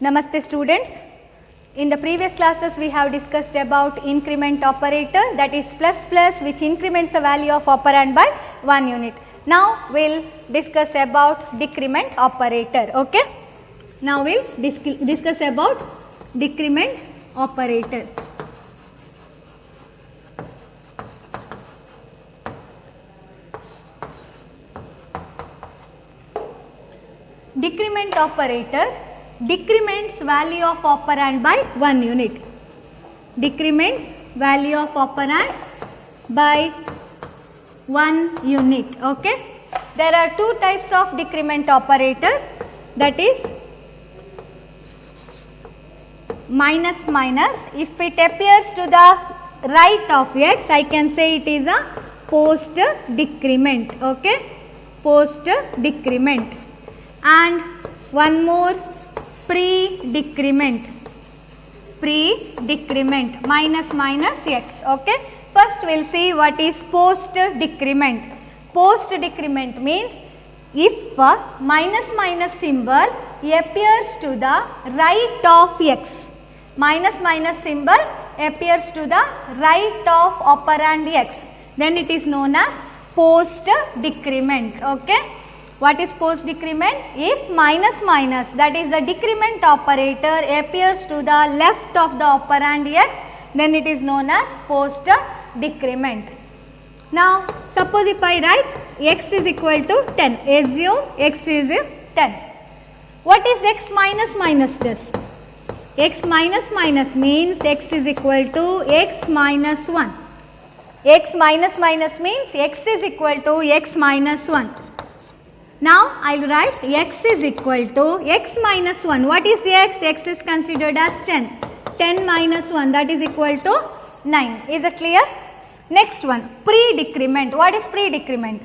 Namaste students. In the previous classes we have discussed about increment operator, that is plus plus, which increments the value of operand by 1 unit. Now we will discuss about decrement operator. Okay. Now we will discuss about decrement operator. Decrement operator decrements value of operand by 1 unit. Decrements value of operand by 1 unit. Okay. There are two types of decrement operator, that is minus minus. If it appears to the right of x, I can say it is a post decrement. Okay. Post decrement. And one more, pre-decrement. Pre-decrement, minus minus x. Okay. First we will see what is post-decrement. Post-decrement means if a minus minus symbol appears to the right of x. Minus minus symbol appears to the right of operand x, then it is known as post-decrement. Okay. What is post decrement? If minus minus, that is the decrement operator, appears to the left of the operand x, then it is known as post decrement. Now suppose if I write x is equal to 10, assume x is 10. What is x minus minus does? X minus minus means x is equal to x minus 1. X minus minus means x is equal to x minus 1. Now I will write x is equal to x minus 1. What is x? X is considered as 10. 10 minus 1, that is equal to 9. Is it clear? Next one, pre-decrement. What is pre-decrement?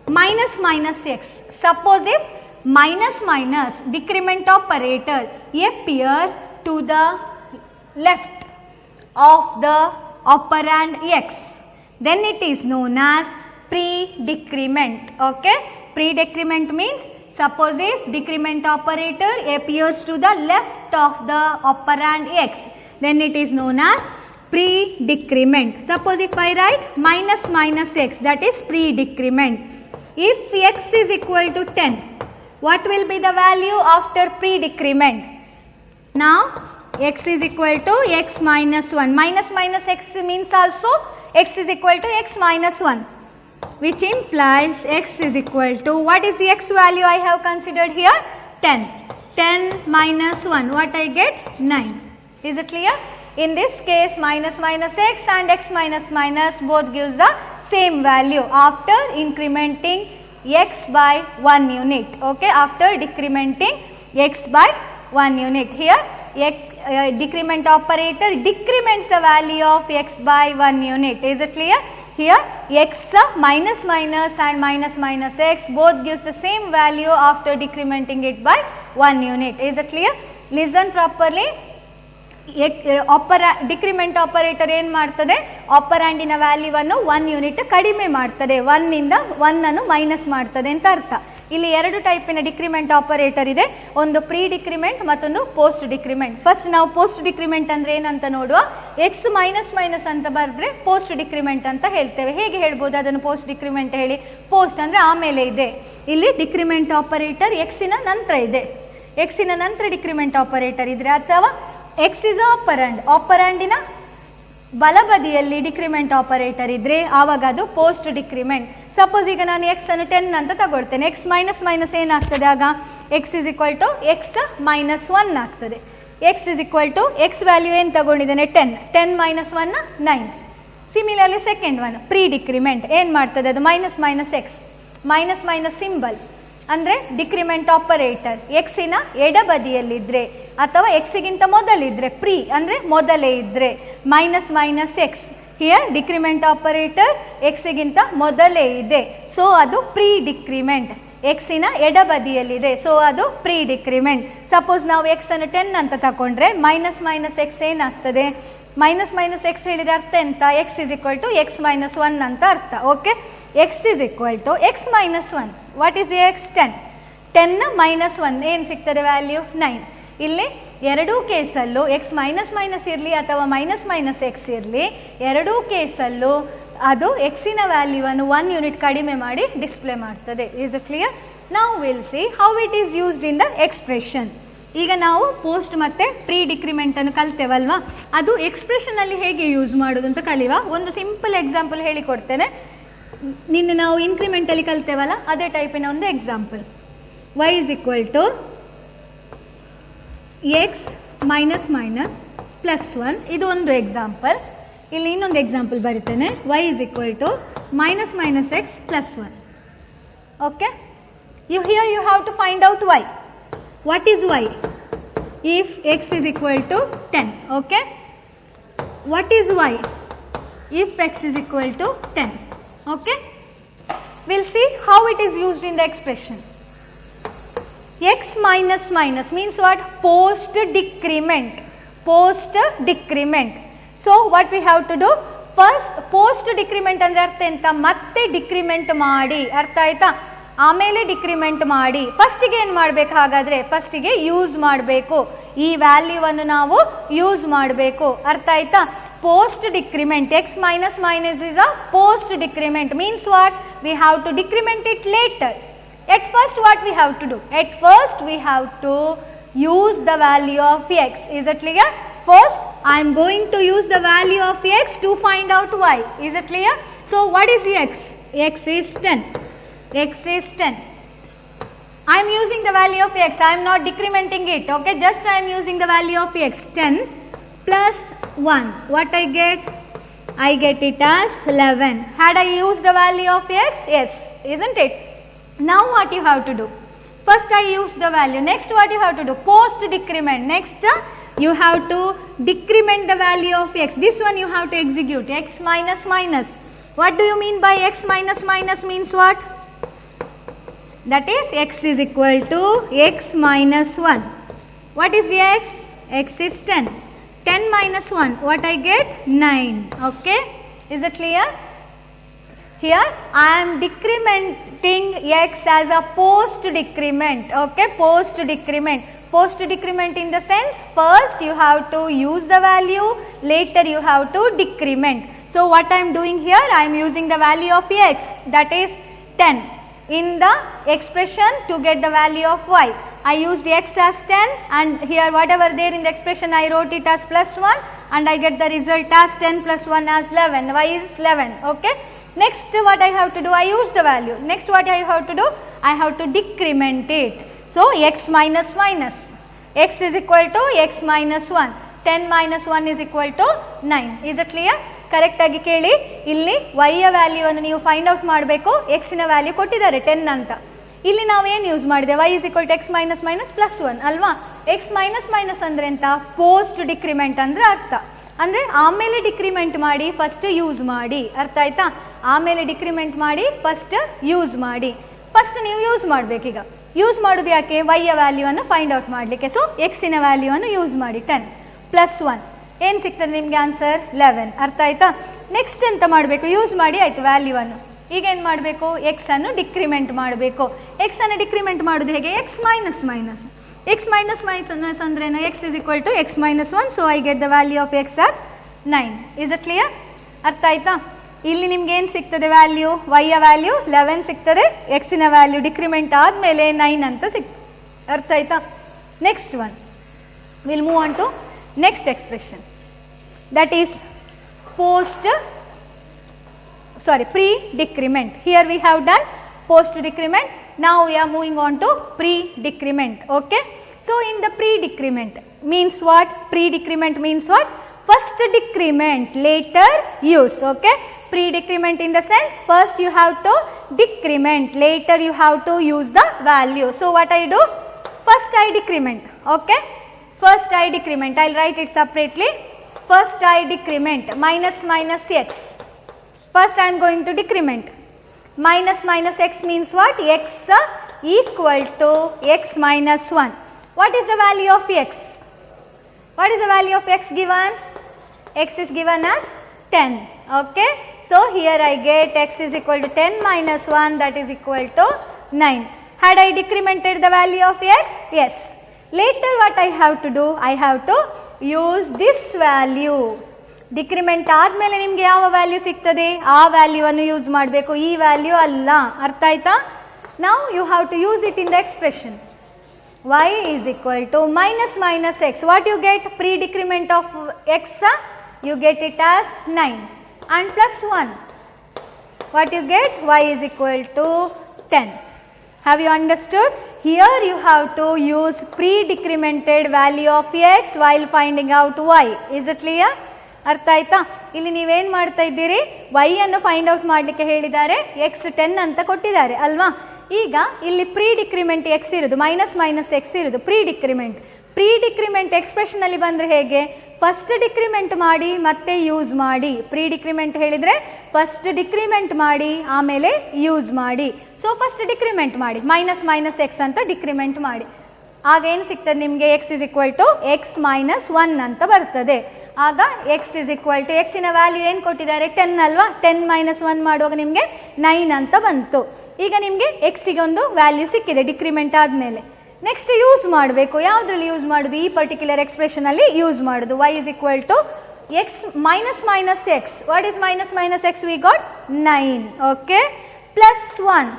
Minus minus x. Suppose if minus minus decrement operator appears to the left of the operand x, then it is known as pre-decrement. Okay. Pre-decrement means suppose if decrement operator appears to the left of the operand x, then it is known as pre-decrement. Suppose if I write minus minus x, that is pre-decrement. If x is equal to 10, what will be the value after pre-decrement? Now x is equal to x minus 1. Minus minus x means also x is equal to x minus 1, which implies x is equal to, what is the x value I have considered here? 10. 10 minus 1, what I get? 9. Is it clear? In this case, minus minus x and x minus minus both gives the same value after incrementing x by 1 unit. Okay, after decrementing x by 1 unit. Here decrement operator decrements the value of x by 1 unit. Is it clear? Here x minus minus and minus minus x both gives the same value after decrementing it by 1 unit. Is it clear? Listen properly. Decrement operator ಏನು ಮಾಡ್ತದೆ? ಆಪರಾಂಡಿನ ವ್ಯಾಲ್ಯೂವನ್ನು 1 unit ಕಡಿಮೆ ಮಾಡ್ತದೆ, 1 ಇಂದ 1 ಅನ್ನು minus ಮಾಡ್ತದೆ ಅಂತ ಅರ್ಥ. ಇಲ್ಲಿ ಎರಡು ಟೈಪಿನ ಡಿಕ್ರಿಮೆಂಟ್ ಆಪರೇಟರ್ ಇದೆ, ಒಂದು ಪ್ರೀ ಡಿಕ್ರಿಮೆಂಟ್ ಮತ್ತೊಂದು ಪೋಸ್ಟ್ ಡಿಕ್ರಿಮೆಂಟ್. ಫಸ್ಟ್ ನಾವು ಪೋಸ್ಟ್ ಡಿಕ್ರಿಮೆಂಟ್ ಅಂದ್ರೆ ಏನಂತ ನೋಡುವ. ಎಕ್ಸ್ ಮೈನಸ್ ಮೈನಸ್ ಅಂತ ಬರೆದ್ರೆ ಪೋಸ್ಟ್ ಡಿಕ್ರಿಮೆಂಟ್ ಅಂತ ಹೇಳ್ತೇವೆ. ಹೇಗೆ ಹೇಳ್ಬೋದು ಅದನ್ನು ಪೋಸ್ಟ್ ಡಿಕ್ರಿಮೆಂಟ್ ಹೇಳಿ? ಪೋಸ್ಟ್ ಅಂದ್ರೆ ಆಮೇಲೆ ಇದೆ, ಇಲ್ಲಿ ಡಿಕ್ರಿಮೆಂಟ್ ಆಪರೇಟರ್ ಎಕ್ಸಿನ ನಂತರ ಇದೆ. ಎಕ್ಸಿನ ನಂತರ ಡಿಕ್ರಿಮೆಂಟ್ ಆಪರೇಟರ್ ಇದ್ರೆ, ಅಥವಾ ಎಕ್ಸ್ ಇಸ್ ಆಪರಂಡ್, ಆಪರಂಡಿನ ಬಲಬದಿಯಲ್ಲಿ ಡಿಕ್ರಿಮೆಂಟ್ ಆಪರೇಟರ್ ಇದ್ರೆ ಆವಾಗ ಅದು ಪೋಸ್ಟ್ ಡಿಕ್ರಿಮೆಂಟ್. ಸಪೋಸ್ ಈಗ ನಾನು ಎಕ್ಸ್ ಅನ್ನು 10 ಅಂತ ತಗೊಳ್ತೇನೆ, ಎಕ್ಸ್ ಮೈನಸ್ ಮೈನಸ್ ಏನಾಗ್ತದೆ ಆಗ? X is equal to x minus 1 ಆಗ್ತದೆ. X is equal to x value ಏನು ತಗೊಂಡಿದ್ದೇನೆ? 10. 10 minus 1 9. Similarly second one pre decrement ಏನು ಮಾಡ್ತದೆ? ಅದು minus minus x, minus minus symbol ಅಂದರೆ ಡಿಕ್ರಿಮೆಂಟ್ ಆಪರೇಟರ್ ಎಕ್ಸಿನ ಎಡಬದಿಯಲ್ಲಿದ್ದರೆ ಅಥವಾ ಎಕ್ಸಿಗಿಂತ ಮೊದಲಿದ್ರೆ, ಪ್ರೀ ಅಂದರೆ ಮೊದಲೇ ಇದ್ದರೆ, minus minus x. Here decrement operator ಎಕ್ಸಿಗಿಂತ ಮೊದಲೇ ಇದೆ, ಸೊ ಅದು ಪ್ರೀ ಡಿಕ್ರಿಮೆಂಟ್. ಎಕ್ಸಿನ ಎಡಬದಿಯಲ್ಲಿದೆ, ಸೊ ಅದು ಪ್ರೀ ಡಿಕ್ರಿಮೆಂಟ್. ಸಪೋಸ್ ನಾವು ಎಕ್ಸ್ ಅನ್ನು 10 ಅಂತ ತಗೊಂಡ್ರೆ ಮೈನಸ್ ಮೈನಸ್ ಎಕ್ಸ್ ಏನಾಗ್ತದೆ? ಮೈನಸ್ ಮೈನಸ್ ಎಕ್ಸ್ ಹೇಳಿದ್ರೆ ಅರ್ಥ ಎಂತ? X is equal to x minus 1 ಅಂತ ಅರ್ಥ. Okay, x is equal to x minus 1. What is x? 10. 10 minus 1 ಏನು ಸಿಗ್ತದೆ ವ್ಯಾಲ್ಯೂ? 9. ಇಲ್ಲಿ ಎರಡೂ ಕೇಸಲ್ಲೂ ಎಕ್ಸ್ ಮೈನಸ್ ಮೈನಸ್ ಇರಲಿ ಅಥವಾ ಮೈನಸ್ ಮೈನಸ್ ಎಕ್ಸ್ ಇರಲಿ, ಎರಡೂ ಕೇಸಲ್ಲೂ ಅದು ಎಕ್ಸಿನ ವ್ಯಾಲ್ಯೂವನ್ನು 1 ಯೂನಿಟ್ ಕಡಿಮೆ ಮಾಡಿ ಡಿಸ್ಪ್ಲೇ ಮಾಡ್ತದೆ. Is it clear? ನಾವು will see how it is used in the expression. ಈಗ ನಾವು ಪೋಸ್ಟ್ ಮತ್ತು ಪ್ರೀ ಡಿಕ್ರಿಮೆಂಟನ್ನು ಕಲ್ತೇವಲ್ವಾ, ಅದು ಎಕ್ಸ್ಪ್ರೆಷನಲ್ಲಿ ಹೇಗೆ ಯೂಸ್ ಮಾಡೋದು ಅಂತ ಕಲಿಯುವ. ಒಂದು ಸಿಂಪಲ್ ಎಕ್ಸಾಂಪಲ್ ಹೇಳಿಕೊಡ್ತೇನೆ. ನಿನ್ನೆ ನಾವು ಇನ್ಕ್ರಿಮೆಂಟಲ್ಲಿ ಕಲ್ತೇವಲ್ಲ, ಅದೇ ಟೈಪಿನ ಒಂದು example. y is equal to x minus minus plus 1. ಇದು ಒಂದು ಎಕ್ಸಾಂಪಲ್. ಇಲ್ಲಿ ಇನ್ನೊಂದು ಎಕ್ಸಾಂಪಲ್ ಬರೀತೇನೆ. y is equal to minus minus x plus 1. Okay, here you have to find out y. What is y? If x is equal to 10. Okay, what is y if x is equal to 10? Okay, we'll see how it is used in the expression. X minus minus means what? Post decrement. Post decrement. So what we have to do? First post decrement ಅಂದ್ರೆ ಅರ್ಥ ಎಂತ? ಮತ್ತೆ decrement ಮಾಡಿ, ಅರ್ಥ ಆಯ್ತಾ? ಆಮೇಲೆ decrement ಮಾಡಿ. ಫಸ್ಟಿಗೆ ಏನು ಮಾಡಬೇಕು? ಹಾಗಾದರೆ ಫಸ್ಟಿಗೆ ಯೂಸ್ ಮಾಡಬೇಕು, ಈ ವ್ಯಾಲ್ಯೂವನ್ನು ನಾವು ಯೂಸ್ ಮಾಡಬೇಕು, ಅರ್ಥ ಆಯ್ತಾ? Post decrement, x minus minus is a post decrement. Means what? We have to decrement it later. At first what we have to do? At first we have to use the value of x. Is it clear? First I am going to use the value of x to find out y. Is it clear? So what is x? X is 10. X is 10. I am using the value of x. I am not decrementing it. Okay, just I am using the value of x. 10 plus 1. What I get? I get it as 11. Had I used the value of x? Yes, isn't it? Now what you have to do? First I use the value. Next what you have to do? Post decrement. Next you have to decrement the value of x. This one you have to execute. X minus minus. What do you mean by x minus minus? Means what? That is x is equal to x minus 1. What is x? X is 10. 10 minus 1. What I get? 9. Okay, is it clear? Here I am decrementing x as a post decrement. Okay, post decrement. Post decrement in the sense, first you have to use the value, later you have to decrement. So what I am doing here? I am using the value of x, that is 10, in the expression to get the value of y. I used x as 10 and here whatever there in the expression I wrote it as plus 1 and I get the result as 10 plus 1 as 11. Y is 11. Okay. Next what I have to do? I use the value. Next what I have to do? I have to decrement it. So x minus minus. X is equal to x minus 1. 10 minus 1 is equal to 9. Is it clear? Correct ಆಗಿ ಕೇಳಿ. ಇಲ್ಲಿ y ಯ ವ್ಯಾಲ್ಯೂವನ್ನು ನೀವು find out ಮಾಡಬೇಕು. x ನ value ಕೊಟ್ಟಿದ್ದಾರೆ 10 ಅಂತ. ಇಲ್ಲಿ ನಾವು ಏನು ಯೂಸ್ ಮಾಡಿದೆ? y is equal to x minus minus plus 1 ಅಲ್ವಾ? x minus minus ಅಂದ್ರೆ ಎಂತ? ಪೋಸ್ಟ್ ಡಿಕ್ರಿಮೆಂಟ್ ಅಂದ್ರೆ ಅರ್ಥ. ಅಂದರೆ ಆಮೇಲೆ ಡಿಕ್ರಿಮೆಂಟ್ ಮಾಡಿ ಫಸ್ಟ್ ಯೂಸ್ ಮಾಡಿ, ಅರ್ಥ ಆಯ್ತಾ? ಆಮೇಲೆ ಡಿಕ್ರಿಮೆಂಟ್ ಮಾಡಿ ಫಸ್ಟ್ ಯೂಸ್ ಮಾಡಿ. ಫಸ್ಟ್ ನೀವು ಯೂಸ್ ಮಾಡಬೇಕೀಗ. ಯೂಸ್ ಮಾಡೋದು ಯಾಕೆ? y ಯ ವ್ಯಾಲ್ಯೂವನ್ನು ಫೈಂಡ್ ಔಟ್ ಮಾಡಲಿಕ್ಕೆ. ಸೊ ಎಕ್ಸಿನ ವ್ಯಾಲ್ಯೂವನ್ನು ಯೂಸ್ ಮಾಡಿ. 10 ಪ್ಲಸ್ 1 ಏನು ಸಿಗ್ತದೆ ನಿಮಗೆ? ಆನ್ಸರ್ 11. ಅರ್ಥ ಆಯ್ತಾ? ನೆಕ್ಸ್ಟ್ ಎಂತ ಮಾಡಬೇಕು? ಯೂಸ್ ಮಾಡಿ ಆಯಿತು ವ್ಯಾಲ್ಯೂವನ್ನು. ಈಗ ಏನು ಮಾಡಬೇಕು? ಎಕ್ಸ್ ಅನ್ನು ಡಿಕ್ರಿಮೆಂಟ್ ಮಾಡಬೇಕು. ಎಕ್ಸ್ ಅನ್ನು ಡಿಕ್ರಿಮೆಂಟ್ ಮಾಡೋದು ಹೇಗೆ? X minus minus. X minus minus ಅಂದ್ರೇನು? X is equal to x minus 1. So I get the value of x as 9. Is it clear? ಅರ್ಥ ಆಯ್ತಾ? ಇಲ್ಲಿ ನಿಮ್ಗೆ ಏನು ಸಿಗ್ತದೆ ವ್ಯಾಲ್ಯೂ? y ಯ ವ್ಯಾಲ್ಯೂ 11 ಸಿಗ್ತದೆ, ಎಕ್ಸಿನ ವ್ಯಾಲ್ಯೂ ಡಿಕ್ರಿಮೆಂಟ್ ಆದಮೇಲೆ 9 ಅಂತ ಸಿಗ್ತದೆ. ಅರ್ಥ ಆಯ್ತಾ? Next one will move on to next expression, that is pre-decrement. Here we have done post-decrement. Now we are moving on to pre-decrement. Okay. So in the pre-decrement means what? Pre-decrement means what? First decrement, later use. Okay. Pre-decrement in the sense, first you have to decrement, later you have to use the value. So what I do? First I decrement. Okay. First I decrement, I will write it separately. First I decrement minus minus x. First I am going to decrement. Minus minus x means what? X equal to x minus 1. What is the value of x? What is the value of x given? X is given as 10. Okay. So here I get x is equal to 10 minus 1, that is equal to 9. Had I decremented the value of x? Yes. later what I have to do, I have to use this value. Decrement ಆದಮೇಲೆ ನಿಮಗೆ ಯಾವ value ಸಿಗ್ತದೆ ಆ ವ್ಯಾಲ್ಯೂವನ್ನು use ಮಾಡಬೇಕು, ಈ value ಅಲ್ಲ. ಅರ್ಥ ಆಯ್ತಾ? Now you have to use it in the expression. y is equal to minus minus x. What you get? Pre-decrement of x, you get it as 9 and plus 1. What you get? Y is equal to 10. Have you understood? Here you have to use pre-decremented value of x while finding out y. Is it clear? ಅರ್ಥ ಆಯ್ತಾ? ಇಲ್ಲಿ ನೀವೇನು ಮಾಡ್ತಾ ಇದ್ದೀರಿ, y ಅನ್ನು find out ಮಾಡಲಿಕ್ಕೆ ಹೇಳಿದ್ದಾರೆ, x 10 ಅಂತ ಕೊಟ್ಟಿದ್ದಾರೆ ಅಲ್ವಾ. ಈಗ ಇಲ್ಲಿ ಪ್ರೀ ಡಿಕ್ರಿಮೆಂಟ್ ಎಕ್ಸ್ ಇರೋದು, ಮೈನಸ್ ಮೈನಸ್ ಎಕ್ಸ್ ಇರೋದು ಪ್ರೀ ಡಿಕ್ರಿಮೆಂಟ್ ಎಕ್ಸ್ಪ್ರೆಷನಲ್ಲಿ ಬಂದರೆ ಹೇಗೆ, ಫಸ್ಟ್ ಡಿಕ್ರಿಮೆಂಟ್ ಮಾಡಿ ಮತ್ತೆ ಯೂಸ್ ಮಾಡಿ. ಪ್ರೀ ಡಿಕ್ರಿಮೆಂಟ್ ಹೇಳಿದರೆ ಫಸ್ಟ್ ಡಿಕ್ರಿಮೆಂಟ್ ಮಾಡಿ ಆಮೇಲೆ ಯೂಸ್ ಮಾಡಿ. ಸೊ ಫಸ್ಟ್ ಡಿಕ್ರಿಮೆಂಟ್ ಮಾಡಿ, ಮೈನಸ್ ಮೈನಸ್ ಎಕ್ಸ್ ಅಂತ ಡಿಕ್ರಿಮೆಂಟ್ ಮಾಡಿ. ಆಗ ಏನು ಸಿಗ್ತದೆ ನಿಮಗೆ, x is equal to x minus 1 ಅಂತ ಬರ್ತದೆ. ಆಗ ಎಕ್ಸ್ ಇಸ್ ಈಕ್ವಲ್ ಟು ಎಕ್ಸಿನ ವ್ಯಾಲ್ಯೂ ಏನು ಕೊಟ್ಟಿದ್ದಾರೆ, 10 ಅಲ್ವಾ. 10 ಮೈನಸ್ 1 ಮಾಡುವಾಗ ನಿಮಗೆ 9 ಅಂತ ಬಂತು. ಈಗ ನಿಮಗೆ ಎಕ್ಸಿಗೆ ಒಂದು ವ್ಯಾಲ್ಯೂ ಸಿಕ್ಕಿದೆ ಡಿಕ್ರಿಮೆಂಟ್ ಆದಮೇಲೆ. ನೆಕ್ಸ್ಟ್ ಯೂಸ್ ಮಾಡಬೇಕು. ಯಾವುದ್ರಲ್ಲಿ ಯೂಸ್ ಮಾಡೋದು, ಈ ಪರ್ಟಿಕ್ಯುಲರ್ ಎಕ್ಸ್ಪ್ರೆಷನಲ್ಲಿ ಯೂಸ್ ಮಾಡೋದು. y is equal to x minus minus x. What is minus minus x? We got 9. Okay, plus 1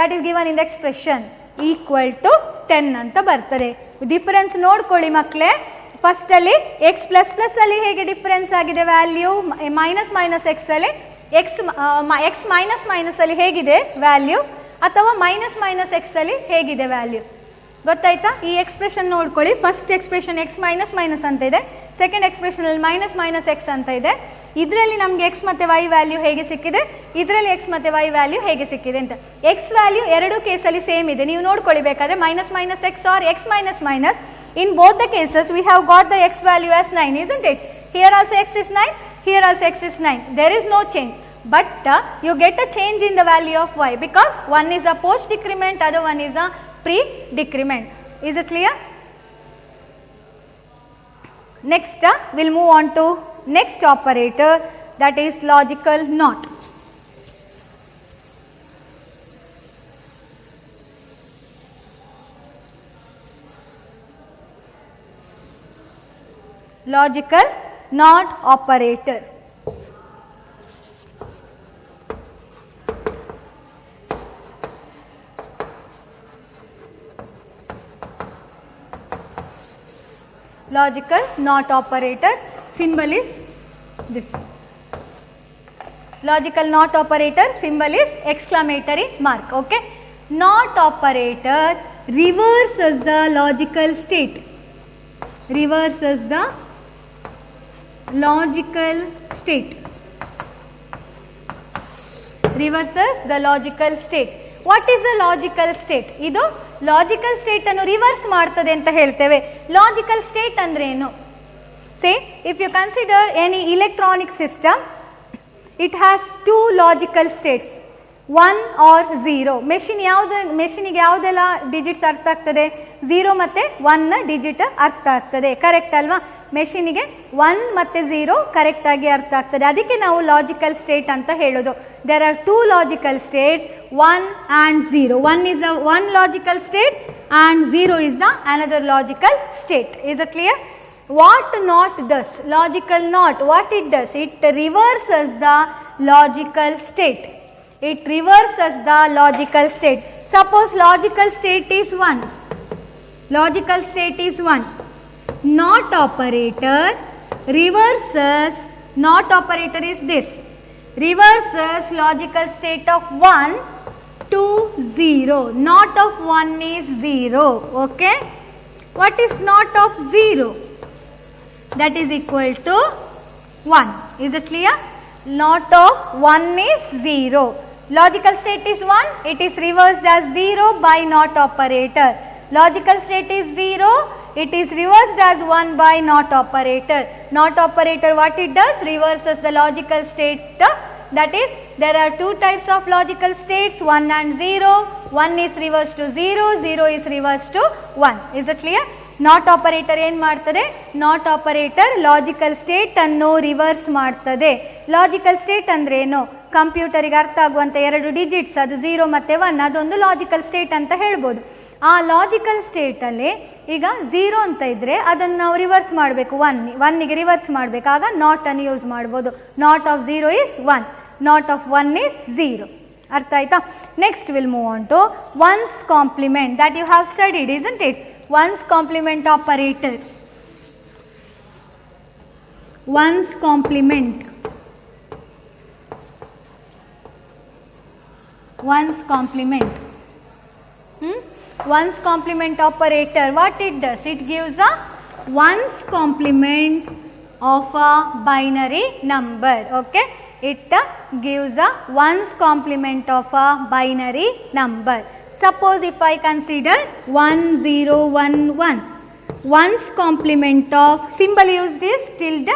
that is given in the expression equal to 10 ಅಂತ ಬರ್ತದೆ. Difference ನೋಡ್ಕೊಳ್ಳಿ ಮಕ್ಕಳೇ. ಫಸ್ಟಲ್ಲಿ ಎಕ್ಸ್ ಪ್ಲಸ್ ಪ್ಲಸ್ ಅಲ್ಲಿ ಹೇಗೆ difference ಆಗಿದೆ value, minus minus X ಅಲ್ಲಿ X minus minus ಅಲ್ಲಿ ಹೇಗಿದೆ ವ್ಯಾಲ್ಯೂ, ಅಥವಾ ಮೈನಸ್ ಮೈನಸ್ ಎಕ್ಸ್ ಅಲ್ಲಿ ಹೇಗಿದೆ ವ್ಯಾಲ್ಯೂ, ಗೊತ್ತಾಯ್ತಾ? ಈ ಎಕ್ಸ್ಪ್ರೆಷನ್ ನೋಡ್ಕೊಳ್ಳಿ. First expression X minus minus ಅಂತ ಇದೆ, ಸೆಕೆಂಡ್ ಎಕ್ಸ್ಪ್ರೆಷನ್ ಅಲ್ಲಿ ಮೈನಸ್ ಮೈನಸ್ ಎಕ್ಸ್ ಅಂತ ಇದೆ. ಇದರಲ್ಲಿ ನಮಗೆ ಎಕ್ಸ್ ಮತ್ತು ವೈ ವ್ಯಾಲ್ಯೂ ಹೇಗೆ ಸಿಕ್ಕಿದೆ, ಇದರಲ್ಲಿ ಎಕ್ಸ್ ಮತ್ತು ವೈ ವ್ಯಾಲ್ಯೂ ಹೇಗೆ ಸಿಕ್ಕಿದೆ ಅಂತ. ಎಕ್ಸ್ ವ್ಯಾಲ್ಯೂ ಎರಡೂ ಕೇಸಲ್ಲಿ ಸೇಮ್ ಇದೆ, ನೀವು ನೋಡ್ಕೊಳ್ಳಿ ಬೇಕಾದ್ರೆ. Minus minus x or x minus minus, in both the cases we have got the x value as 9, isn't it? Here also x is 9, here also x is 9. There is no change, but you get a change in the value of y because one is a post decrement, other one is a pre decrement. Is it clear? Next we'll move on to next operator, that is logical not. Logical not operator. Logical not operator symbol is this. Logical not operator symbol is exclamatory mark. Okay, not operator reverses the logical state, reverses the logical state, reverses the logical state. What is a logical state? ಇದು logical state ಅನ್ನು reverse ಮಾಡ್ತದೆ ಅಂತ ಹೇಳ್ತೇವೆ. Logical state ಅಂದ್ರೆ ಏನು? Say if you consider any electronic system, it has 2 logical states, 1 or 0. ಮೆಷಿನಿಗೆ ಯಾವುದೆಲ್ಲ digits ಅರ್ಥ ಆಗ್ತದೆ, 0 ಮತ್ತು 1 ಡಿಜಿಟ್ ಅರ್ಥ ಆಗ್ತದೆ, ಕರೆಕ್ಟ್ ಅಲ್ವಾ? ಮೆಷಿನಿಗೆ 1 ಮತ್ತು 0 ಕರೆಕ್ಟಾಗಿ ಅರ್ಥ ಆಗ್ತದೆ. ಅದಕ್ಕೆ ನಾವು ಲಾಜಿಕಲ್ ಸ್ಟೇಟ್ ಅಂತ ಹೇಳೋದು. There are 2 logical states, 1 and 0. 1 is a one logical state and 0 is the another logical state. Is it clear? What not does? Logical not, what it does? It reverses the logical state. It reverses the logical state. Suppose logical state is 1. Logical state is 1. Not operator reverses, not operator is this, reverses logical state of 1 to 0. Not of 1 is 0. Okay, what is not of 0? That is equal to 1. Is it clear? Not of 1 is 0. Logical state is 1, it is reversed as 0 by not operator. Logical state is 0, it is reversed as 1 by not operator. Not operator, what it does? Reverses the logical state. That is, there are 2 types of logical states, 1 and 0. 1 is reversed to 0, 0 is reversed to 1. Is it clear? Not operator ಏನು ಮಾಡ್ತದೆ? Not operator logical state ಅನ್ನು reverse ಮಾಡ್ತದೆ. Logical state ಅಂದ್ರೆ ಏನು? ಕಂಪ್ಯೂಟರಿಗೆ ಅರ್ಥ ಆಗುವಂಥ 2 digits, ಅದು 0 ಮತ್ತು 1, ಅದೊಂದು ಲಾಜಿಕಲ್ ಸ್ಟೇಟ್ ಅಂತ ಹೇಳ್ಬೋದು. ಆ ಲಾಜಿಕಲ್ ಸ್ಟೇಟಲ್ಲಿ ಈಗ 0 ಅಂತ ಇದ್ದರೆ ಅದನ್ನು ನಾವು ರಿವರ್ಸ್ ಮಾಡಬೇಕು, ಒನ್ನಿಗೆ ರಿವರ್ಸ್ ಮಾಡಬೇಕಾಗ ನಾಟ್ ಅನ್ನು ಯೂಸ್ ಮಾಡ್ಬೋದು. Not of 0 is 1, not of 1 is 0. ಅರ್ಥ ಆಯ್ತಾ? Next will move on to one's complement that you have studied, isn't it? One's complement operator. One's complement, one's complement. One's complement operator, what it does? It gives a one's complement of a binary number. Okay, it gives a one's complement of a binary number. Suppose if I consider 1 0 1 1, one's complement of, symbol used is tilde,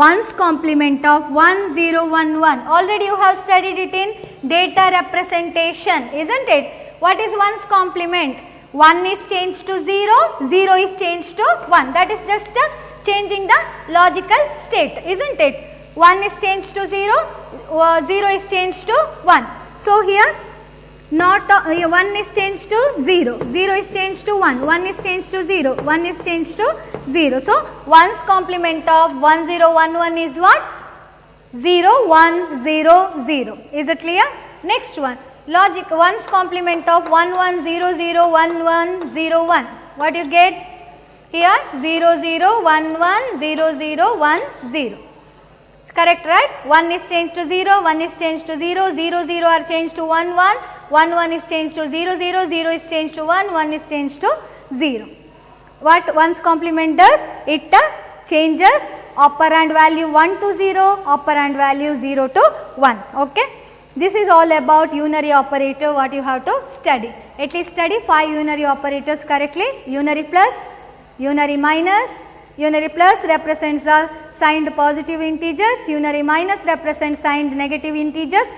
one's complement of 1 0 1 1. Already you have studied it in data representation, isn't it? What is one's complement? 1 is changed to 0, 0 is changed to 1. That is just changing the logical state, isn't it? 1 is changed to 0, 0 is changed to 1. So here not 1 is changed to 0, 0 is changed to 1, 1 is changed to 0, 1 is changed to 0. So one's complement of 1 0 1 1 is what? 0 1 0 0. Is it clear? Next one, logic, one's complement of 1 1 0 0 1 1 0 1. What you get here? 0 0 1 1 0 0 1 0. Correct, right? 1 is changed to 0, 1 is changed to 0, 0 0 are changed to 1 1, 1 1 is changed to 0 0, 0 is changed to 1, 1 is changed to 0. What one's complement does? It changes operand value 1 to 0, operand value 0 to 1. Okay. This is all about unary operator, what you have to study. At least study 5 unary operators correctly. Unary plus, unary minus. Unary plus represents the signed positive integers, unary minus represents signed negative integers.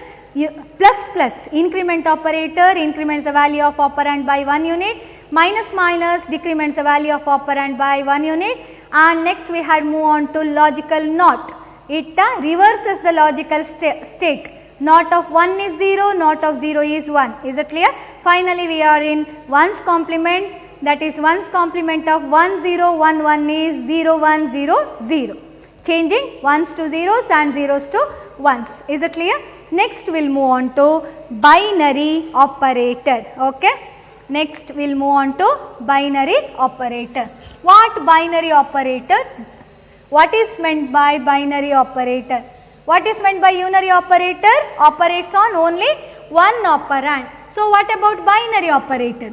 Plus plus, increment operator increments the value of operand by 1 unit, minus minus decrements the value of operand by 1 unit. And next we had move on to logical not. It reverses the logical state. Not of 1 is 0, not of 0 is 1. Is it clear? Finally we are in one's complement, that is one's complement of 1 0 1 1 is 0 1 0 0. Changing ones to zeros and zeros to ones. Is it clear? Next we will move on to binary operator. Okay. Next we will move on to binary operator. What binary operator? What is meant by binary operator? What is meant by unary operator? Operates on only one operand. So what about binary operator?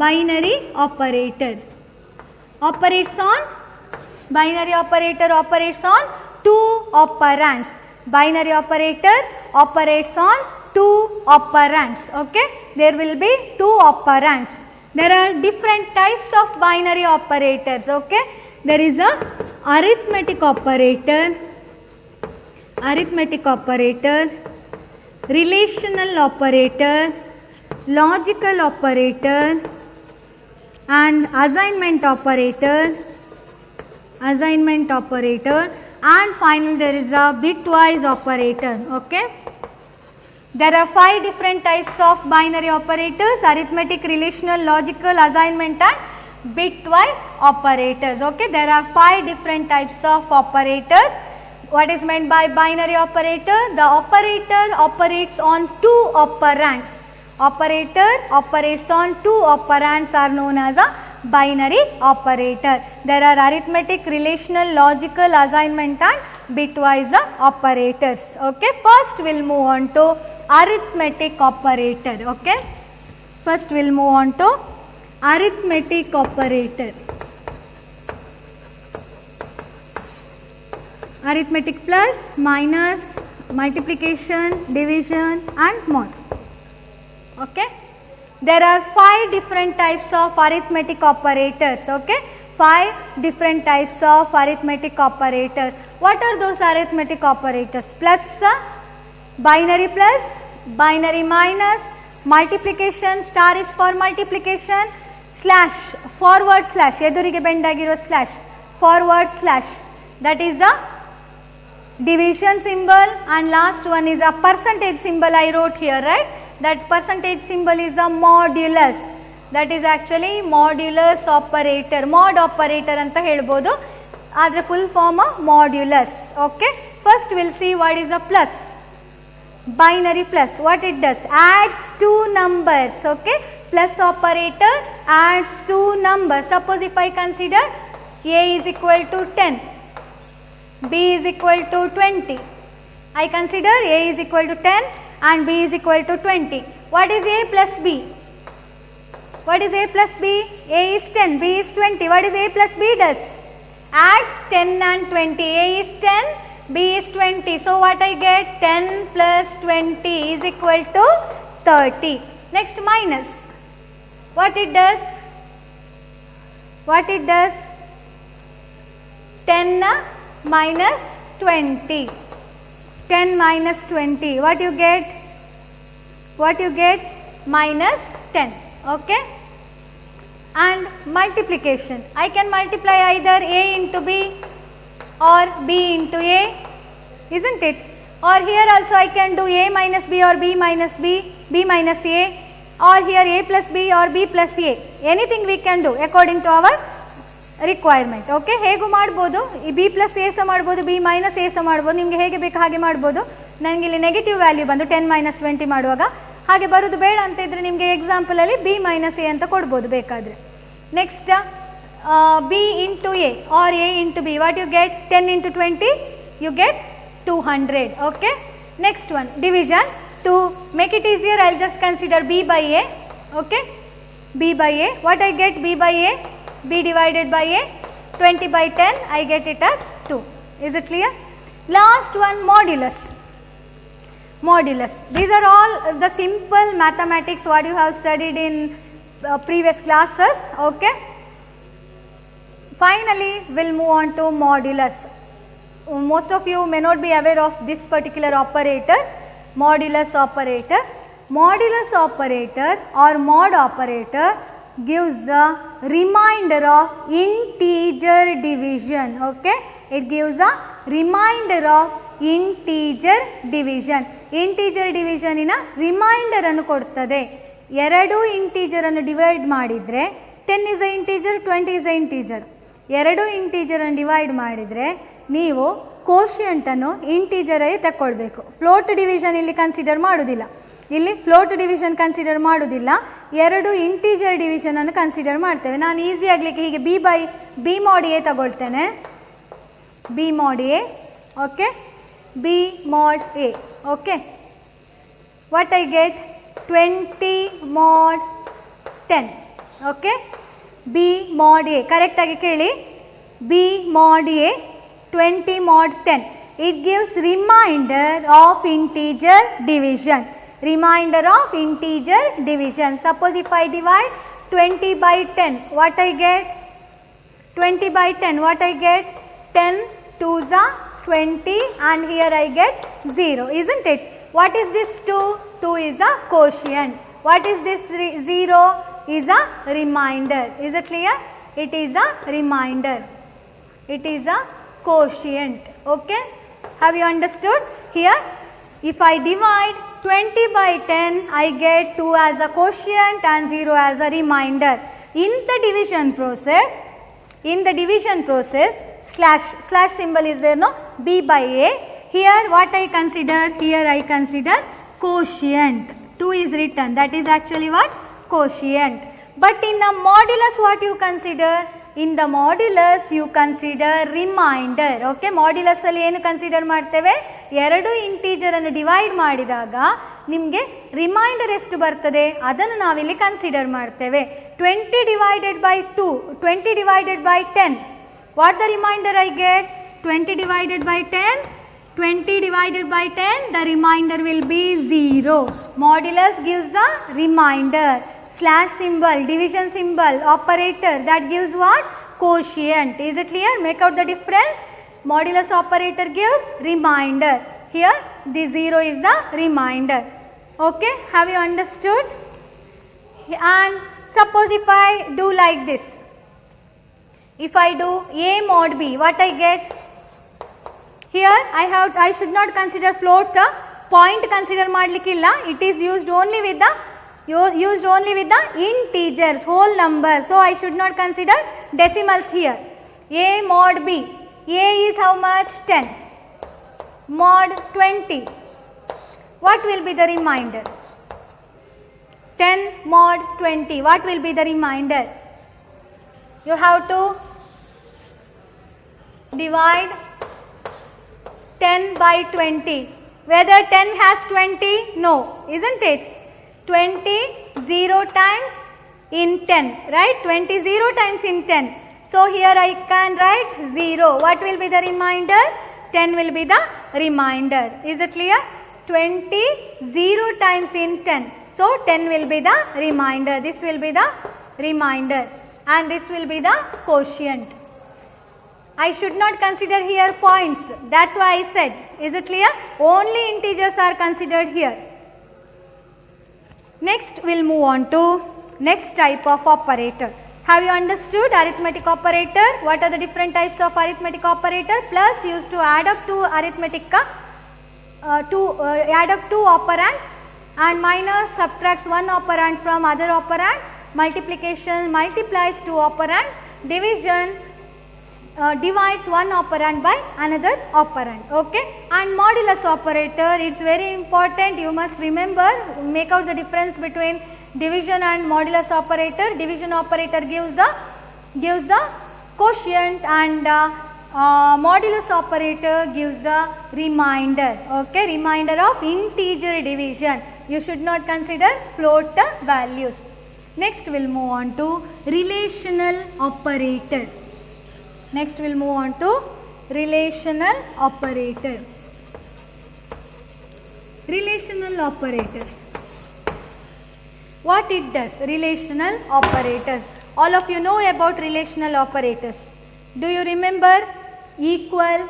Binary operator operates on, binary operator operates on two operands. Binary operator operates on two operands. Okay, there will be two operands. There are different types of binary operators. Okay, there is a arithmetic operator, relational operator, logical operator, and assignment operator, and finally there is a bitwise operator. Okay, there are 5 different types of binary operators: arithmetic, relational, logical, assignment and bitwise operators. Okay, there are 5 different types of operators. What is meant by binary operator? The operator operates on two operands. Operator operates on two operands are known as a binary operator. There are arithmetic, relational, logical, assignment and bitwise operators. Okay, first we will move on to arithmetic operator. Okay, first we will move on to arithmetic operator. Arithmetic plus, minus, multiplication, division and mod. Okay, there are 5 different types of arithmetic operators. Okay, 5 different types of arithmetic operators. What are those arithmetic operators? Plus, binary plus, binary minus, multiplication, star is for multiplication, slash, forward slash, ಎದುರಿಗೆ bend ಆಗಿರೋ slash, forward slash, that is a division symbol, and last one is a percentage symbol I wrote here, right? that percentage symbol is a modulus. That is actually modulus operator. Mod operator anta helbodu. Adre full form modulus. Okay. First we will see what is a plus. Binary plus. What it does? Adds two numbers. Okay. Plus operator adds two numbers. Suppose if I consider A is equal to 10, B is equal to 20. I consider A is equal to 10 and B is equal to 20. What is A plus B? What is A plus B? A is 10, B is 20. What is A plus B does? Adds 10 and 20. A is 10, B is 20. So what I get? 10 plus 20 is equal to 30. Next minus. What it does? What it does? 10 minus 20. 10 minus 20. What you get? What you get? Minus 10. Okay. And multiplication. I can multiply either A into B or B into A, isn't it? Or here also I can do A minus B or B minus B, B minus A, or here A plus B or B plus A. Anything we can do according to our requirement. Okay. ಹೇಗೂ ಮಾಡ್ಬೋದು. ಈ B plus A ಸಹ ಮಾಡ್ಬೋದು, B minus A ಸಹ ಮಾಡ್ಬೋದು. ನಿಮಗೆ ಹೇಗೆ ಬೇಕು ಹಾಗೆ ಮಾಡ್ಬೋದು. ನನಗೆ ಇಲ್ಲಿ ನೆಗೆಟಿವ್ ವ್ಯಾಲ್ಯೂ ಬಂದು 10 minus 20 ಮಾಡುವಾಗ ಹಾಗೆ ಬರೋದು ಬೇಡ ಅಂತ ಇದ್ರೆ ನಿಮಗೆ ಎಕ್ಸಾಂಪಲ್ ಅಲ್ಲಿ B minus A ಅಂತ ಕೊಡ್ಬೋದು ಬೇಕಾದರೆ. Next B into A or A into B. What you get? 10 into 20 you get 200. Okay. Next one, division. To make it easier I will just consider B by A. Okay. B by A. What I get? B by A. B divided by A. 20 by 10 I get it as 2. Is it clear? Last one, modulus. Modulus. These are all the simple mathematics what you have studied in previous classes. Okay. Finally we'll move on to modulus. Most of you may not be aware of this particular operator, modulus operator. Modulus operator or mod operator gives a remainder of integer division. Okay. It gives a remainder of integer division. Integer division ಇನ reminder ಅನ್ನು ಕೊಡುತ್ತದೆ. ಎರಡು integer ಅನ್ನು divide ಮಾಡಿದರೆ 10 is a integer, 20 is a integer. ಎರಡು integer ಅನ್ನು divide ಮಾಡಿದರೆ ನೀವು ಕೋಶಿಯಂಟ್ ಅನ್ನು ಇಂಟೀಜರ್ ಆಗಿ ತಗೊಳ್ಬೇಕು. ಫ್ಲೋಟ್ ಡಿವಿಷನ್ ಇಲ್ಲಿ ಕನ್ಸಿಡರ್ ಮಾಡೋದಿಲ್ಲ. ಇಲ್ಲಿ ಫ್ಲೋಟ್ ಡಿವಿಷನ್ ಕನ್ಸಿಡರ್ ಮಾಡೋದಿಲ್ಲ. ಎರಡು ಇಂಟೀಜರ್ ಡಿವಿಷನ್ ಅನ್ನು ಕನ್ಸಿಡರ್ ಮಾಡ್ತೇವೆ. ನಾನು ಈಸಿ ಆಗಲಿಕ್ಕೆ ಹೀಗೆ B mod A ತಗೊಳ್ತೇನೆ. B mod A. Okay. B mod A. Okay. What I get? 20 mod 10. Okay. B mod A. Correct ಆಗಿ ಕೇಳಿ. B mod A 20 mod 10. It gives remainder of integer division. Remainder of integer division. Suppose if I divide 20 by 10, what I get? 20 by 10, what I get? 10 2s are 20 and here I get 0, isn't it? What is this 2? 2 is a quotient. What is this 0? Is a remainder. Is it clear? It is a remainder. It is a quotient. Okay. Have you understood? Here if I divide 20 by 10 I get 2 as a quotient and 0 as a remainder. In the division process slash symbol is there, no? B by A. Here what I consider? Here I consider quotient. 2 is written, that is actually what? Quotient. But in the modulus what you consider? In the modulus you consider remainder. Okay. Modulus ಅಲ್ಲಿ ಏನು consider ಮಾಡ್ತೇವೆ? ಎರಡು integer ಅನ್ನು divide ಮಾಡಿದಾಗ ನಿಮಗೆ reminder ಎಷ್ಟು ಬರ್ತದೆ ಅದನ್ನು ನಾವಿಲ್ಲಿ ಕನ್ಸಿಡರ್ ಮಾಡ್ತೇವೆ. 20 divided by 2, 20 divided by 10. What the remainder I get? 20 divided by 10. 20 divided by 10, the remainder will be 0. Modulus gives a remainder. Slash symbol, division symbol, operator, that gives what? Quotient. Is it clear? Make out the difference. Modulus operator gives remainder. Here the 0 is the remainder. Okay. Have you understood? And suppose if I do like this. If I do A mod B, what I get? Here I should not consider float point consider ಮಾಡಲಿಕ್ಕಿಲ್ಲ. It is used only with the integers, whole number. So I should not consider decimals here. A mod b, a is how much? 10 mod 20. What will be the remainder? 10 mod 20. What will be the remainder? You have to divide 10 by 20. Whether 10 has 20? No, isn't it? 20 0 times in 10, right? 20 0 times in 10. So here I can write 0. What will be the remainder? 10 will be the remainder. Is it clear? 20 0 times in 10. So 10 will be the remainder. This will be the remainder and this will be the quotient. I should not consider here points. That's why I said. Is it clear? Only integers are considered here. Next we'll move on to next type of operator. Have you understood arithmetic operator? What are the different types of arithmetic operator? Plus used to add up two arithmetic add up two operands, and minus subtracts one operand from other operand. Multiplication multiplies two operands. Division divides one operand by another operand. Okay, and modulus operator, it's very important. You must remember, make out the difference between division and modulus operator. Division operator gives the quotient, and modulus operator gives the remainder. Okay, remainder of integer division. You should not consider float values. Next we'll move on to relational operator. Next we'll move on to relational operator. Relational operators. What it does? Relational operators. All of you know about relational operators. Do you remember equal,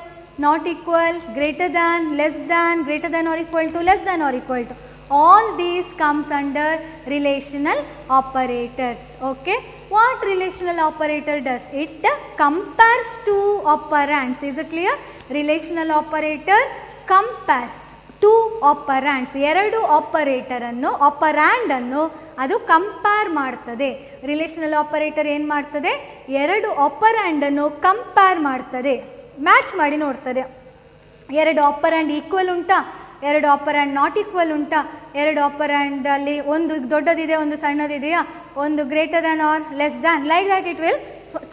not equal, greater than, less than, greater than or equal to, less than or equal to? All these comes under relational operators. Okay, what relational operator does? It compares two operands. Is it clear? Relational operator compares two operands. ಎರಡು operator ಅನ್ನು ಆಪರಾಂಡ್ ಅನ್ನು ಅದು compare ಮಾಡ್ತದೆ. Relational operator ಏನು ಮಾಡ್ತದೆ? ಎರಡು ಆಪರಾಂಡ್ ಅನ್ನು compare ಮಾಡ್ತದೆ, ಮ್ಯಾಚ್ ಮಾಡಿ ನೋಡ್ತದೆ. ಎರಡು ಆಪರಾಂಡ್ ಈಕ್ವಲ್ ಉಂಟಾ, ಎರಡು ಆಪರಾಂಡ್ ನಾಟ್ ಈಕ್ವಲ್ ಉಂಟಾ, ಎರಡು ಆಪರಾಂಡ್ ಅಲ್ಲಿ ಒಂದು ದೊಡ್ಡದಿದೆ ಒಂದು ಸಣ್ಣದಿದೆಯಾ, ಒಂದು greater than R less than, like that it will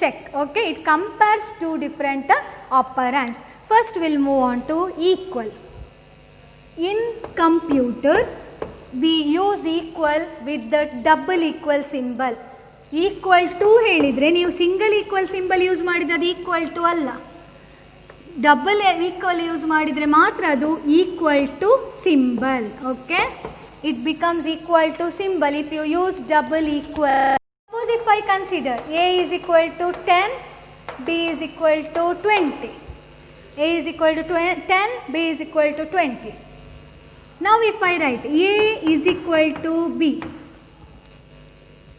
check. Okay, it compares two different operands. First we'll move on to equal. In computers we use equal with the double equal symbol. Equal to ಹೇಳಿದ್ರೆ ನೀವು single equal symbol use ಮಾಡಿದ್ರೆ ಅದು equal to ಅಲ್ಲ, double equal use ಮಾಡಿದರೆ ಮಾತ್ರ ಅದು equal to symbol. Okay, it becomes equal to symbol if you use double equal. Suppose if I consider a is equal to 10, b is equal to 20. a is equal to 10, b is equal to 20. Now if I write a is equal to b,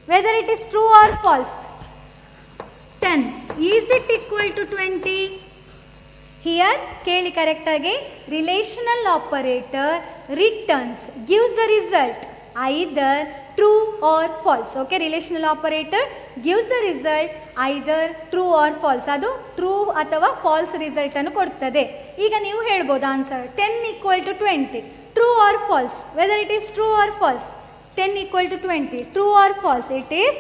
whether it is true or false, 10, is it equal to 20? Here ಕೇಳಿ correct ಆಗಿ, relational operator returns, gives the result either true or false. Okay, relational operator gives the result either true or false. ಅದು true ಅಥವಾ false result ಅನ್ನು ಕೊಡ್ತದೆ. ಈಗ ನೀವು ಹೇಳ್ಬೋದು answer 10 equal to 20, true or false, whether it is true or false. 10 equal to 20, true or false? It is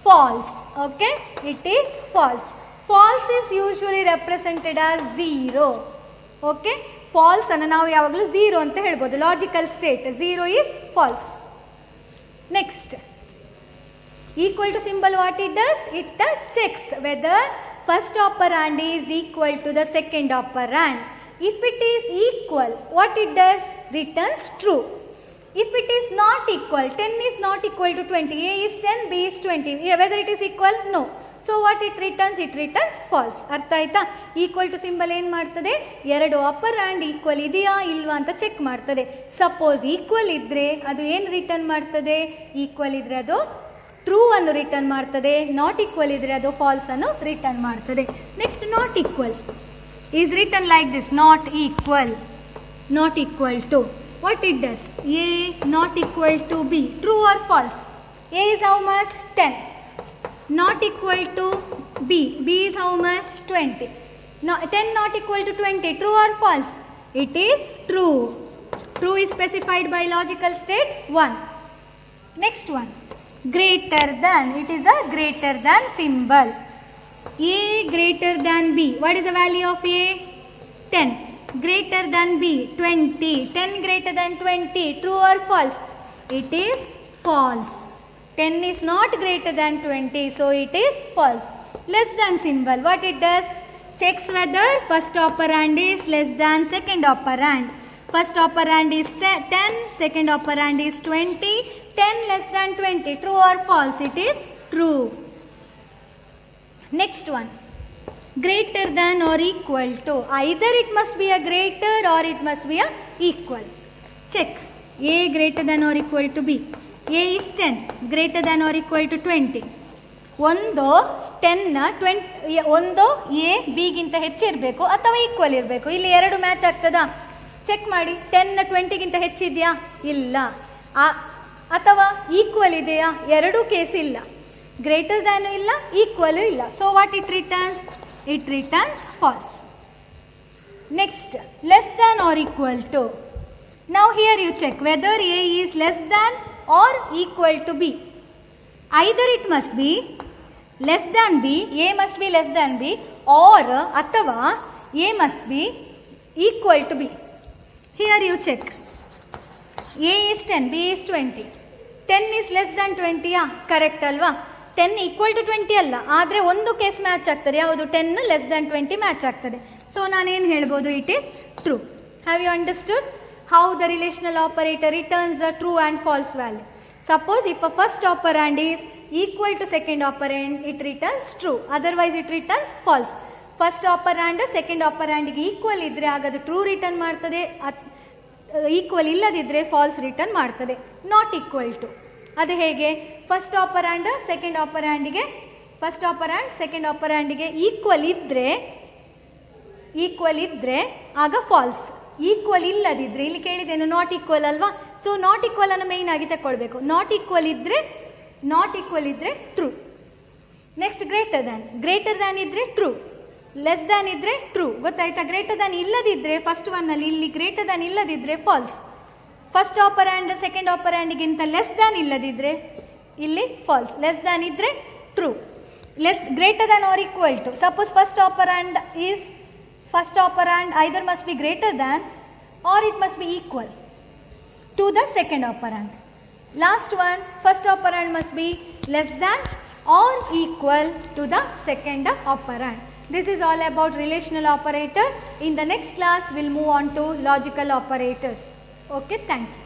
false. Okay, it is false. False is usually represented as 0. Okay, false ಅನ್ನು ನಾವು ಯಾವಾಗಲೂ 0 ಅಂತ ಹೇಳ್ಬೋದು. Logical state 0 is false. Next, equal to symbol, what it does? It checks whether first operand is equal to the second operand. If it is equal, what it does? Returns true. If it is not equal, 10 is not equal to 20, a is 10, b is 20, whether it is equal? No. So what it returns? It returns false. ಅರ್ಥ ಆಯ್ತಾ? Equal to symbol ಏನು ಮಾಡ್ತದೆ? ಎರಡು ಆಪರಾಂಡ್ equal ಇದೆಯಾ ಇಲ್ವಾ ಅಂತ check ಮಾಡ್ತದೆ. Suppose equal ಇದ್ದರೆ ಅದು ಏನು ರಿಟರ್ನ್ ಮಾಡ್ತದೆ? ಈಕ್ವಲ್ ಇದ್ದರೆ ಅದು ಟ್ರೂ ಅನ್ನು ರಿಟರ್ನ್ ಮಾಡ್ತದೆ, ನಾಟ್ ಈಕ್ವಲ್ ಇದ್ದರೆ ಅದು ಫಾಲ್ಸ್ ಅನ್ನು ರಿಟರ್ನ್ ಮಾಡ್ತದೆ. Next, not equal is return like this, not equal. not equal to. What it does? A not equal to B. True or false? A is how much? 10. Not equal to B. B is how much? 20. No, 10 not equal to 20. True or false? It is true. True is specified by logical state 1. Next one. Greater than. It is a greater than symbol. A greater than B. What is the value of A? 10. Greater than B, 20. 10 greater than 20. True or false? It is false. 10 is not greater than 20, so it is false. Less than symbol, what it does? Checks whether first operand is less than second operand. First operand is 10, second operand is 20. 10 less than 20. True or false? It is true. Next one. Greater than or equal to. Either it must be a greater or it must be a equal. Check. A greater than or equal to B. A is 10. Greater than or equal to 20. ಒಂದು 10 ಒಂದು A B ಗಿಂತ ಹೆಚ್ಚಿರಬೇಕು ಅಥವಾ equal ಇರಬೇಕು. ಇಲ್ಲಿ ಎರಡು match ಆಗ್ತದಾ? Check ಮಾಡಿ. 10 20 ಗಿಂತ ಹೆಚ್ಚಿದೆಯಾ? ಇಲ್ಲ. ಅಥವಾ ಈಕ್ವಲ್ ಇದೆಯಾ? ಎರಡೂ ಕೇಸ್ ಇಲ್ಲ. ಗ್ರೇಟರ್ ದ್ಯಾನು ಇಲ್ಲ, ಈಕ್ವಲ್ ಇಲ್ಲ. So what it returns? It returns false. Next, less than or equal to. Now here you check whether A is less than or equal to B. Either it must be less than B, A must be less than B, or atava A must be equal to B. Here you check. A is 10, B is 20. 10 is less than 20, correct alva? 10 equal to 20 ಅಲ್ಲ, ಆದರೆ ಒಂದು case match ಆಗ್ತದೆ. ಯಾವುದು? 10 less than 20 match ಆಗ್ತದೆ. So ನಾನೇನು ಹೇಳ್ಬೋದು? It is true. Have you understood how the relational operator returns the true and false value? Suppose if a first operand is equal to second operand, it returns true, otherwise it returns false. First operand second ಆಪರಾಂಡ್ಗೆ equal ಇದ್ದರೆ ಆಗ ಅದು true return ಮಾಡ್ತದೆ, equal ಇಲ್ಲದಿದ್ದರೆ falls return ಮಾಡ್ತದೆ. Not equal to ಅದು ಹೇಗೆ? First operand second ಆಪರಾಂಡಿಗೆ ಸೆಕೆಂಡ್ ಆಪರಾಂಡಿಗೆ ಈಕ್ವಲ್ ಇದ್ದರೆ ಆಗ ಫಾಲ್ಸ್. ಈಕ್ವಲ್ ಇಲ್ಲದಿದ್ದರೆ, ಇಲ್ಲಿ ಕೇಳಿದ್ದೇನು ನಾಟ್ ಈಕ್ವಲ್ ಅಲ್ವಾ? ಸೊ ನಾಟ್ ಈಕ್ವಲ್ ಅನ್ನು ಮೇಯ್ನ್ ಆಗಿ ತಗೊಳ್ಬೇಕು. ನಾಟ್ ಈಕ್ವಲ್ ಇದ್ದರೆ ಟ್ರೂ. ನೆಕ್ಸ್ಟ್ ಗ್ರೇಟರ್ ದ್ಯಾನ್ ಇದ್ದರೆ ಟ್ರೂ, ಲೆಸ್ ದ್ಯಾನ್ ಇದ್ದರೆ ಟ್ರೂ. ಗೊತ್ತಾಯ್ತಾ? ಗ್ರೇಟರ್ ದ್ಯಾನ್ ಇಲ್ಲದಿದ್ದರೆ ಫಸ್ಟ್ ಒನ್ನಲ್ಲಿ, ಇಲ್ಲಿ ಗ್ರೇಟರ್ ದ್ಯಾನ್ ಇಲ್ಲದಿದ್ದರೆ ಫಾಲ್ಸ್. ಫಸ್ಟ್ ಆಪರಾಂಡ್ ಸೆಕೆಂಡ್ ಆಪರಾಂಡ್ಗಿಂತ ಲೆಸ್ ದ್ಯಾನ್ ಇಲ್ಲದಿದ್ದರೆ ಇಲ್ಲಿ ಫಾಲ್ಸ್. ಲೆಸ್ ದ್ಯಾನ್ ಇದ್ದರೆ true. Greater than or equal to. Suppose first operand either must be greater than or it must be equal to the second operand. Last one, first operand must be less than or equal to the second operand. This is all about relational operator. In the next class, we'll move on to logical operators. Okay, thank you.